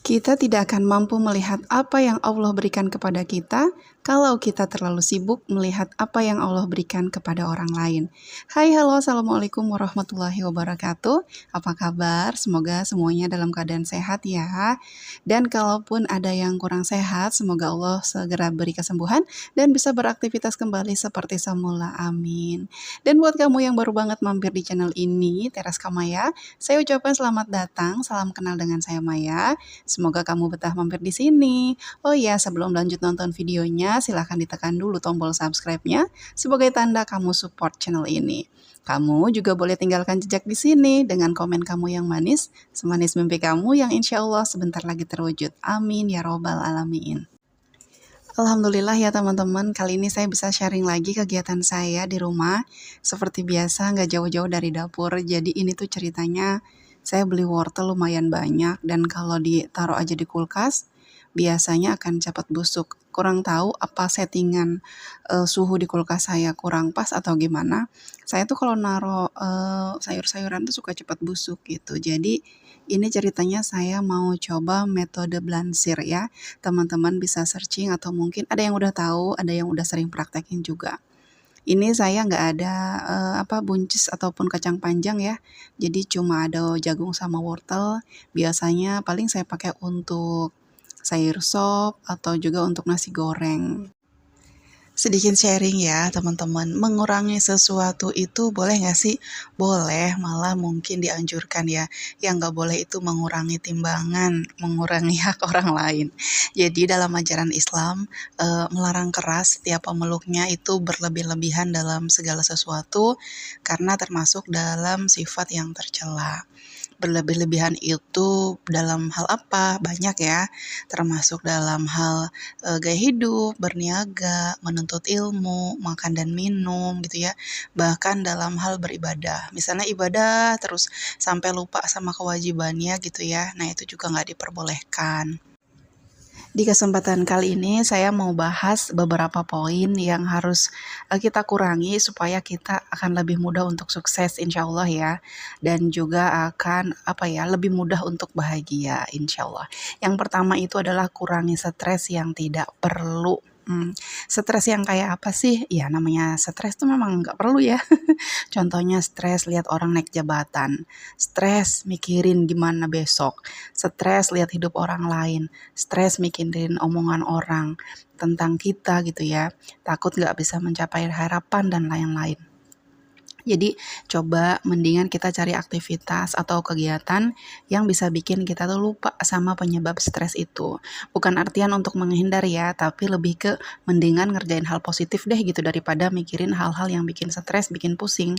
Kita tidak akan mampu melihat apa yang Allah berikan kepada kita kalau kita terlalu sibuk melihat apa yang Allah berikan kepada orang lain. Hai, halo, assalamualaikum warahmatullahi wabarakatuh. Apa kabar? Semoga semuanya dalam keadaan sehat ya. Dan kalaupun ada yang kurang sehat, semoga Allah segera beri kesembuhan dan bisa beraktivitas kembali seperti semula. Amin. Dan buat kamu yang baru banget mampir di channel ini, Teras Kamaya, saya ucapkan selamat datang, salam kenal dengan saya Maya. Semoga kamu betah mampir di sini. Oh ya, sebelum lanjut nonton videonya, silahkan ditekan dulu tombol subscribe-nya sebagai tanda kamu support channel ini. Kamu juga boleh tinggalkan jejak di sini dengan komen kamu yang manis, semanis mimpi kamu yang insya Allah sebentar lagi terwujud. Amin ya robbal alamin. Alhamdulillah ya teman-teman, kali ini saya bisa sharing lagi kegiatan saya di rumah. Seperti biasa, nggak jauh-jauh dari dapur. Jadi ini tuh ceritanya, saya beli wortel lumayan banyak dan kalau ditaruh aja di kulkas biasanya akan cepat busuk. Kurang tahu apa settingan suhu di kulkas saya kurang pas atau gimana. Saya tuh kalau naruh sayur-sayuran tuh suka cepat busuk gitu. Jadi ini ceritanya saya mau coba metode blansir ya. Teman-teman bisa searching atau mungkin ada yang udah tahu, ada yang udah sering praktekin juga. Ini saya nggak ada buncis ataupun kacang panjang ya. Jadi cuma ada jagung sama wortel. Biasanya paling saya pakai untuk sayur sop atau juga untuk nasi goreng. Sedikit sharing ya teman-teman, mengurangi sesuatu itu boleh nggak sih? Boleh, malah mungkin dianjurkan ya. Yang nggak boleh itu mengurangi timbangan, mengurangi hak orang lain. Jadi dalam ajaran Islam, melarang keras setiap pemeluknya itu berlebih-lebihan dalam segala sesuatu, karena termasuk dalam sifat yang tercela. Berlebih-lebihan itu dalam hal apa? Banyak ya, termasuk dalam hal gaya hidup, berniaga, menuntut ilmu, makan dan minum gitu ya. Bahkan dalam hal beribadah. Misalnya ibadah terus sampai lupa sama kewajibannya gitu ya. Nah, itu juga nggak diperbolehkan. Di kesempatan kali ini saya mau bahas beberapa poin yang harus kita kurangi supaya kita akan lebih mudah untuk sukses insya Allah ya. Dan juga akan lebih mudah untuk bahagia insya Allah. Yang pertama itu adalah kurangi stres yang tidak perlu. Stres yang kayak apa sih? Ya namanya stres tuh memang nggak perlu ya. Contohnya stres lihat orang naik jabatan, stres mikirin gimana besok, stres lihat hidup orang lain, stres mikirin omongan orang tentang kita gitu ya, takut nggak bisa mencapai harapan dan lain-lain. Jadi coba mendingan kita cari aktivitas atau kegiatan yang bisa bikin kita tuh lupa sama penyebab stres itu. Bukan artian untuk menghindar ya, tapi lebih ke mendingan ngerjain hal positif deh gitu daripada mikirin hal-hal yang bikin stres, bikin pusing.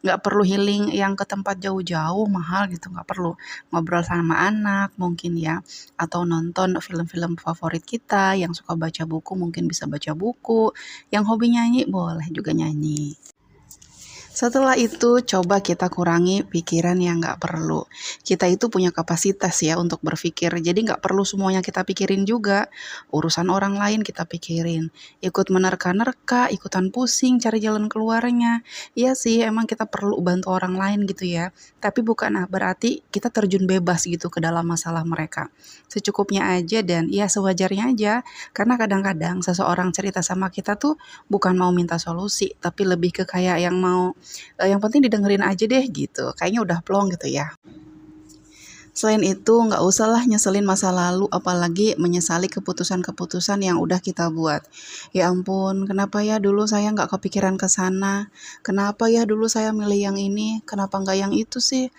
Nggak perlu healing yang ke tempat jauh-jauh, mahal gitu, nggak perlu. Ngobrol sama anak mungkin ya, atau nonton film-film favorit kita, yang suka baca buku mungkin bisa baca buku, yang hobi nyanyi boleh juga nyanyi. Setelah itu, coba kita kurangi pikiran yang nggak perlu. Kita itu punya kapasitas ya untuk berpikir, jadi nggak perlu semuanya kita pikirin juga. Urusan orang lain kita pikirin. Ikut menerka-nerka, ikutan pusing, cari jalan keluarnya. Iya sih, emang kita perlu bantu orang lain gitu ya. Tapi bukan berarti kita terjun bebas gitu ke dalam masalah mereka. Secukupnya aja dan ya sewajarnya aja. Karena kadang-kadang seseorang cerita sama kita tuh bukan mau minta solusi, tapi lebih ke kayak yang penting didengerin aja deh gitu, kayaknya udah plong gitu ya. Selain itu, nggak usahlah nyeselin masa lalu, apalagi menyesali keputusan-keputusan yang udah kita buat. Ya ampun, kenapa ya dulu saya nggak kepikiran ke sana? Kenapa ya dulu saya milih yang ini? Kenapa nggak yang itu sih?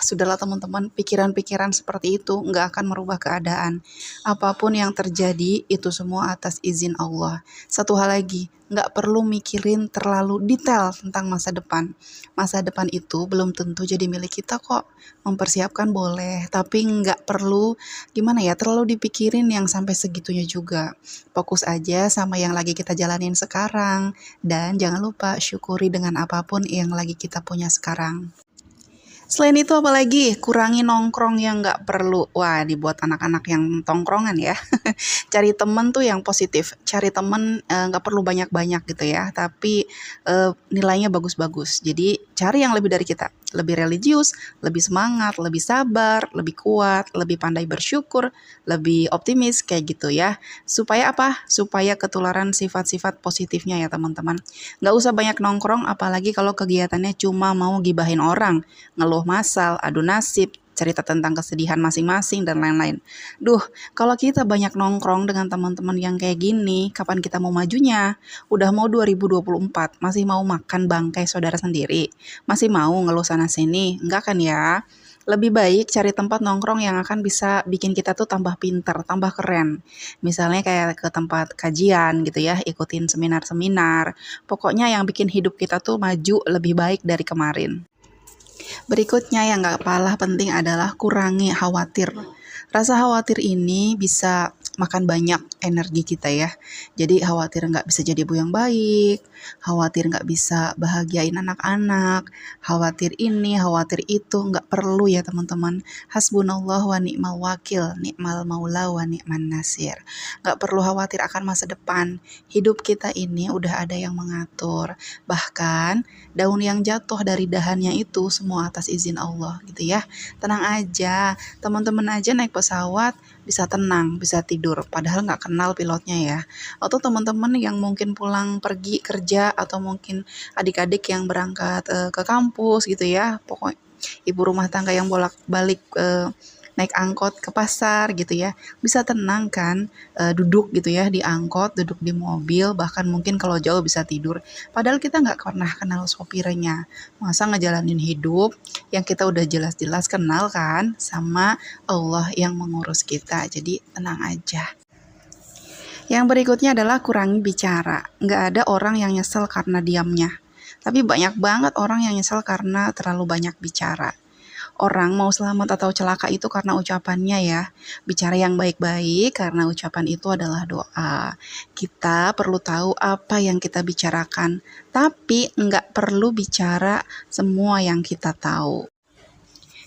Sudahlah teman-teman, pikiran-pikiran seperti itu nggak akan merubah keadaan. Apapun yang terjadi, itu semua atas izin Allah. Satu hal lagi, nggak perlu mikirin terlalu detail tentang masa depan. Masa depan itu belum tentu jadi milik kita kok. Mempersiapkan boleh, tapi nggak perlu terlalu dipikirin yang sampai segitunya juga. Fokus aja sama yang lagi kita jalanin sekarang. Dan jangan lupa syukuri dengan apapun yang lagi kita punya sekarang. Selain itu apalagi kurangi nongkrong yang nggak perlu. Wah, dibuat anak-anak yang tongkrongan ya. Cari temen tuh yang positif. Cari temen nggak perlu banyak-banyak gitu ya. Tapi nilainya bagus-bagus. Jadi cari yang lebih dari kita. lebih religius, lebih semangat, lebih sabar, lebih kuat, lebih pandai bersyukur, lebih optimis kayak gitu ya. Supaya apa? Supaya ketularan sifat-sifat positifnya ya teman-teman. Nggak usah banyak nongkrong, apalagi kalau kegiatannya cuma mau gibahin orang, ngeluh masal, adu nasib, cerita tentang kesedihan masing-masing, dan lain-lain. Duh, kalau kita banyak nongkrong dengan teman-teman yang kayak gini, kapan kita mau majunya? Udah mau 2024, masih mau makan bangkai saudara sendiri? Masih mau ngeluh sana-sini? Enggak kan ya? Lebih baik cari tempat nongkrong yang akan bisa bikin kita tuh tambah pinter, tambah keren. Misalnya kayak ke tempat kajian gitu ya, ikutin seminar-seminar. Pokoknya yang bikin hidup kita tuh maju lebih baik dari kemarin. Berikutnya yang gak kalah penting adalah kurangi khawatir. Rasa khawatir ini bisa makan banyak energi kita ya. Jadi khawatir nggak bisa jadi ibu yang baik, khawatir nggak bisa bahagiain anak-anak, khawatir ini, khawatir itu, nggak perlu ya teman-teman. Hasbunallah wa ni'mal wakil, ni'mal maula wa ni'man nasir. Nggak perlu khawatir akan masa depan. Hidup kita ini udah ada yang mengatur. Bahkan daun yang jatuh dari dahannya itu semua atas izin Allah gitu ya. Tenang aja, teman-teman aja naik pesawat bisa tenang, bisa tidur, padahal nggak kenal pilotnya ya. Atau teman-teman yang mungkin pulang pergi kerja, atau mungkin adik-adik yang berangkat ke kampus gitu ya, pokoknya ibu rumah tangga yang bolak-balik naik angkot ke pasar gitu ya, bisa tenang kan, duduk gitu ya di angkot, duduk di mobil, bahkan mungkin kalau jauh bisa tidur. Padahal kita nggak pernah kenal sopirnya. Masa ngejalanin hidup yang kita udah jelas-jelas kenal kan sama Allah yang mengurus kita. Jadi tenang aja. Yang berikutnya adalah kurangi bicara. Nggak ada orang yang nyesel karena diamnya. Tapi banyak banget orang yang nyesel karena terlalu banyak bicara. Orang mau selamat atau celaka itu karena ucapannya ya. Bicara yang baik-baik karena ucapan itu adalah doa. Kita perlu tahu apa yang kita bicarakan, tapi nggak perlu bicara semua yang kita tahu.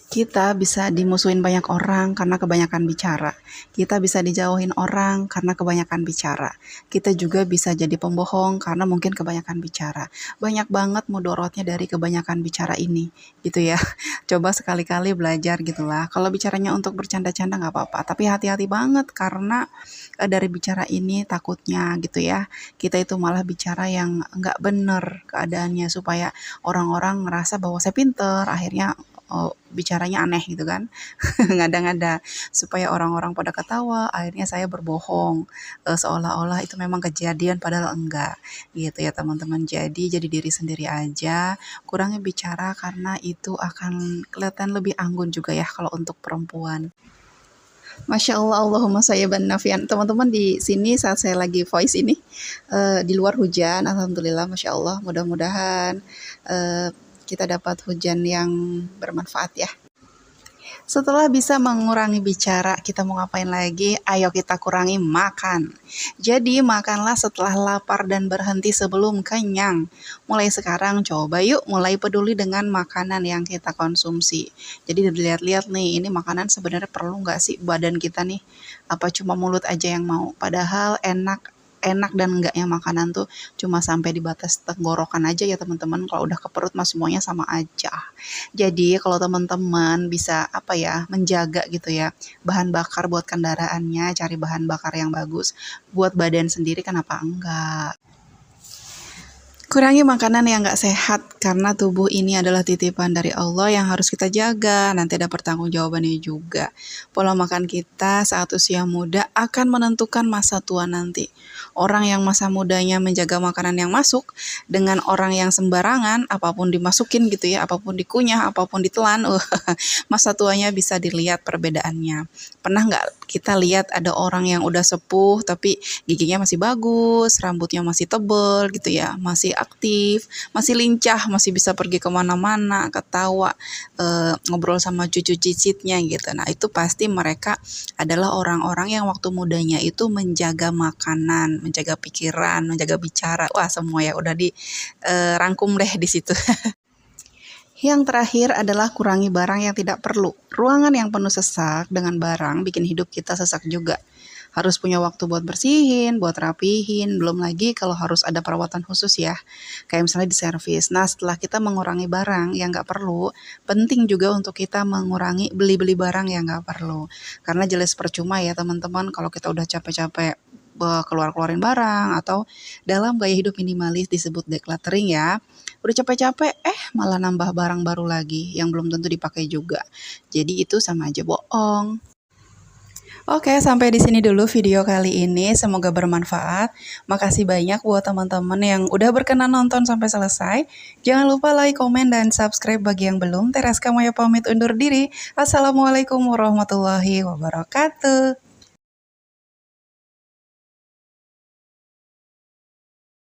Kita bisa dimusuhin banyak orang karena kebanyakan bicara. Kita bisa dijauhin orang karena kebanyakan bicara. Kita juga bisa jadi pembohong karena mungkin kebanyakan bicara. Banyak banget mudorotnya dari kebanyakan bicara ini, gitu ya. Coba sekali-kali belajar gitulah. Kalau bicaranya untuk bercanda-canda nggak apa-apa, tapi hati-hati banget karena dari bicara ini takutnya gitu ya. Kita itu malah bicara yang nggak bener keadaannya supaya orang-orang ngerasa bahwa saya pinter, akhirnya bicaranya aneh gitu kan. Ngada-ngada supaya orang-orang pada ketawa, akhirnya saya berbohong, seolah-olah itu memang kejadian padahal enggak gitu ya teman-teman. Jadi diri sendiri aja, kurangi bicara karena itu akan kelihatan lebih anggun juga ya kalau untuk perempuan. Masya Allah, Allahumma sayyiban nafian. Teman-teman di sini saat saya lagi voice ini, di luar hujan, alhamdulillah, Masya Allah. Mudah-mudahan kita dapat hujan yang bermanfaat ya. Setelah bisa mengurangi bicara, kita mau ngapain lagi? Ayo kita kurangi makan. Jadi makanlah setelah lapar dan berhenti sebelum kenyang. Mulai sekarang coba yuk mulai peduli dengan makanan yang kita konsumsi. Jadi dilihat-lihat nih, ini makanan sebenarnya perlu nggak sih badan kita nih? Apa cuma mulut aja yang mau? Padahal enak dan enggaknya makanan tuh cuma sampai di batas tenggorokan aja ya teman-teman. Kalau udah ke perut mah semuanya sama aja. Jadi kalau teman-teman bisa apa ya, menjaga gitu ya bahan bakar buat kendaraannya, cari bahan bakar yang bagus buat badan sendiri, kenapa enggak? Kurangi makanan yang gak sehat karena tubuh ini adalah titipan dari Allah yang harus kita jaga. Nanti ada pertanggungjawabannya juga. Pola makan kita saat usia muda akan menentukan masa tua nanti. Orang yang masa mudanya menjaga makanan yang masuk dengan orang yang sembarangan, apapun dimasukin gitu ya, apapun dikunyah, apapun ditelan, masa tuanya bisa dilihat perbedaannya. Pernah nggak kita lihat ada orang yang udah sepuh tapi giginya masih bagus, rambutnya masih tebel gitu ya, masih aktif, masih lincah, masih bisa pergi kemana-mana, ketawa, ngobrol sama cucu cicitnya gitu. Nah itu pasti mereka adalah orang-orang yang waktu mudanya itu menjaga makanan, menjaga pikiran, menjaga bicara. Wah semua ya udah dirangkum deh di situ. Yang terakhir adalah kurangi barang yang tidak perlu. Ruangan yang penuh sesak dengan barang bikin hidup kita sesak juga. harus punya waktu buat bersihin, buat rapihin, belum lagi kalau harus ada perawatan khusus ya, kayak misalnya di servis. Nah, setelah kita mengurangi barang yang nggak perlu, penting juga untuk kita mengurangi beli-beli barang yang nggak perlu. Karena jelas percuma ya teman-teman kalau kita udah capek-capek keluar-keluarin barang atau dalam gaya hidup minimalis disebut decluttering ya. Udah capek-capek, malah nambah barang baru lagi yang belum tentu dipakai juga. Jadi itu sama aja bohong. Oke, sampai di sini dulu video kali ini. Semoga bermanfaat. Makasih banyak buat teman-teman yang udah berkenan nonton sampai selesai. Jangan lupa like, komen, dan subscribe bagi yang belum. Tereska Maya pamit undur diri. Assalamualaikum warahmatullahi wabarakatuh.